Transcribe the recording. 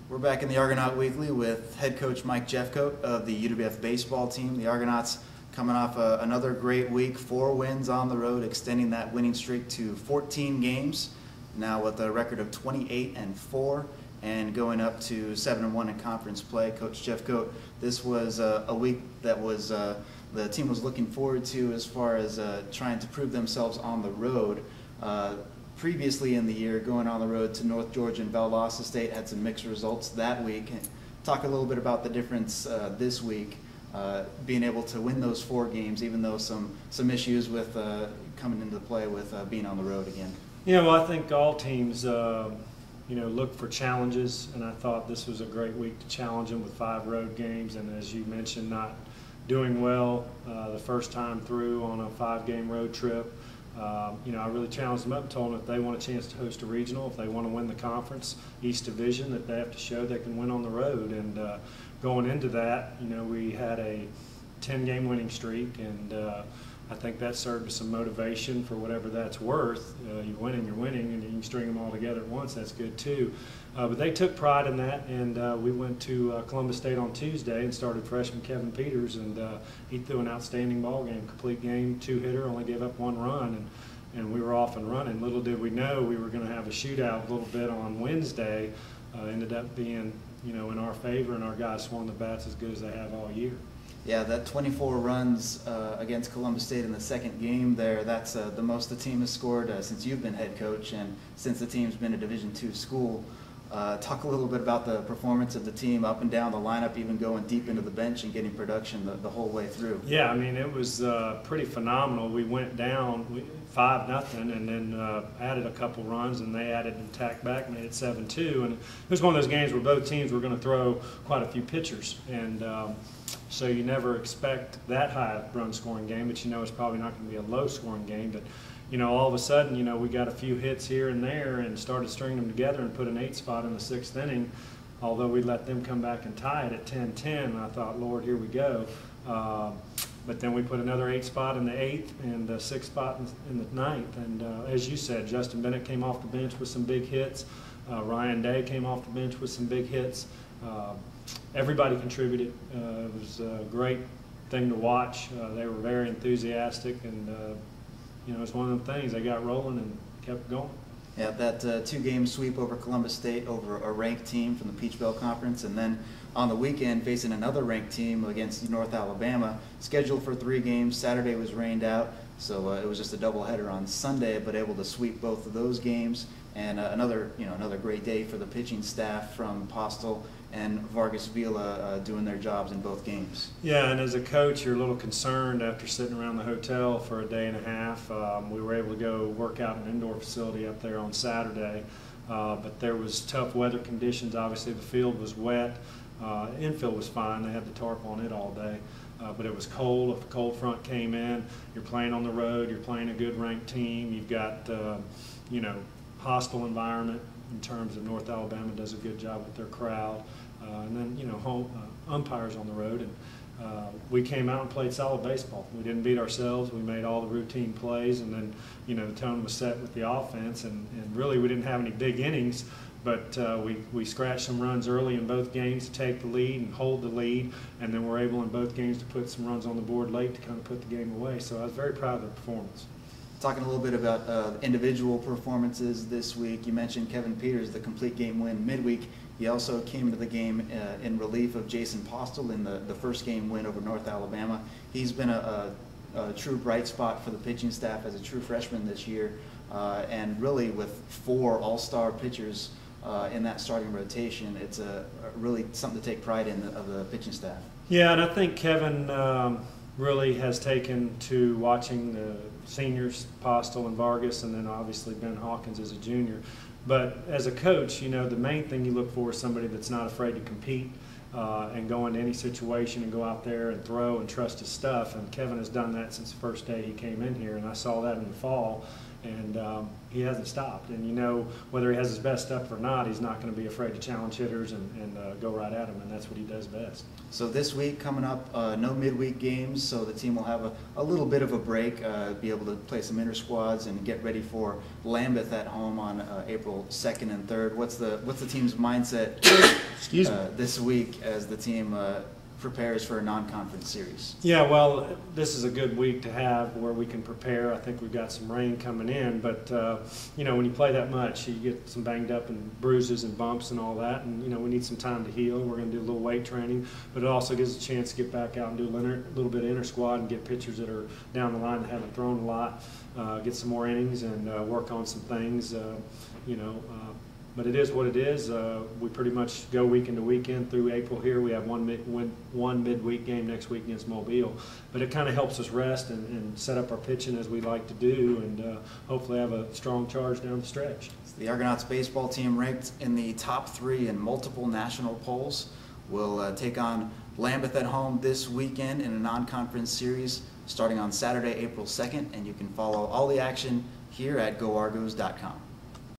We're back in the Argonaut Weekly with head coach Mike Jeffcoat of the UWF Baseball team. The Argonauts coming off another great week, 4 wins on the road, extending that winning streak to 14 games, now with a record of 28-4 and going up to 7-1 in conference play. Coach Jeffcoat, this was a week that was the team was looking forward to as far as trying to prove themselves on the road. Previously in the year, going on the road to North Georgia and Valdosta State, had some mixed results that week. Talk a little bit about the difference this week, being able to win those 4 games, even though some issues with coming into play with being on the road again. Yeah, well, I think all teams, look for challenges, and I thought this was a great week to challenge them with 5 road games. And as you mentioned, not doing well the first time through on a 5-game road trip. I really challenged them up and told them if they want a chance to host a regional, if they want to win the conference East Division, that they have to show they can win on the road. And going into that, we had a 10-game winning streak, and I think that served as some motivation for whatever that's worth. You're winning, and you can string them all together at once. That's good too. But they took pride in that, and we went to Columbus State on Tuesday and started freshman Kevin Peters, and he threw an outstanding ball game, complete game, 2-hitter, only gave up 1 run, and we were off and running. Little did we know we were going to have a shootout a little bit on Wednesday. Ended up being, in our favor, and our guys swung the bats as good as they have all year. Yeah, that 24 runs against Columbus State in the second game there, that's the most the team has scored since you've been head coach and since the team's been a Division II school. Talk a little bit about the performance of the team up and down the lineup, even going deep into the bench and getting production the whole way through. Yeah, it was pretty phenomenal. We went down 5-0 and then added a couple runs, and they added and tacked back, made it 7-2. And it was one of those games where both teams were going to throw quite a few pitchers. And so you never expect that high run scoring game, but it's probably not going to be a low scoring game. But all of a sudden, we got a few hits here and there and started stringing them together and put an 8 spot in the 6th inning, although we let them come back and tie it at 10-10. And I thought, Lord, here we go. But then we put another 8 spot in the 8th and a 6th spot in the 9th. And as you said, Justin Bennett came off the bench with some big hits. Ryan Day came off the bench with some big hits. Everybody contributed. It was a great thing to watch. They were very enthusiastic, and it's one of them things. They got rolling and kept going. Yeah, that 2-game sweep over Columbus State, over a ranked team from the Peach Belt Conference, and then on the weekend facing another ranked team against North Alabama, scheduled for 3 games. Saturday was rained out, so it was just a doubleheader on Sunday, but able to sweep both of those games. And another great day for the pitching staff from Postel and Vargas Villa doing their jobs in both games. Yeah, and as a coach, you're a little concerned after sitting around the hotel for a day and a half. We were able to go work out in an indoor facility up there on Saturday, but there was tough weather conditions. Obviously, the field was wet. Infield was fine. They had the tarp on it all day. But it was cold. If a cold front came in, you're playing on the road, you're playing a good ranked team. You've got, hostile environment in terms of North Alabama does a good job with their crowd. And then, home umpires on the road. And we came out and played solid baseball. We didn't beat ourselves. We made all the routine plays, and then, the tone was set with the offense. And really, we didn't have any big innings, but we scratched some runs early in both games to take the lead and hold the lead, and then we're able in both games to put some runs on the board late to kind of put the game away. So I was very proud of the performance. Talking a little bit about individual performances this week, you mentioned Kevin Peters, the complete game win midweek. He also came into the game in relief of Jason Postel in the first game win over North Alabama. He's been a true bright spot for the pitching staff as a true freshman this year, and really with 4 all-star pitchers in that starting rotation, it's really something to take pride in of the pitching staff. Yeah, and I think Kevin really has taken to watching the seniors, Postel and Vargas, and then obviously Ben Hawkins as a junior. But as a coach, the main thing you look for is somebody that's not afraid to compete and go into any situation and go out there and throw and trust his stuff. And Kevin has done that since the first day he came in here, and I saw that in the fall. And he hasn't stopped. And you know, whether he has his best stuff or not, he's not going to be afraid to challenge hitters and go right at them, and that's what he does best. So this week coming up, no midweek games, so the team will have a little bit of a break, be able to play some inter squads and get ready for Lambeth at home on April 2nd and 3rd. What's the team's mindset this week as the team prepares for a non-conference series? Yeah, well, this is a good week to have where we can prepare. I think we've got some rain coming in, but you know, when you play that much, you get some banged up and bruises and bumps and all that, and you know, we need some time to heal. We're going to do a little weight training, but it also gives us a chance to get back out and do a little bit of inter squad and get pitchers that are down the line that haven't thrown a lot, get some more innings and work on some things, you know. But it is what it is. We pretty much go weekend to weekend through April here. We have one midweek game next week against Mobile. But it kind of helps us rest and set up our pitching as we like to do, and hopefully have a strong charge down the stretch. The Argonauts baseball team, ranked in the top 3 in multiple national polls, will take on Lambeth at home this weekend in a non-conference series starting on Saturday, April 2nd, and you can follow all the action here at GoArgos.com.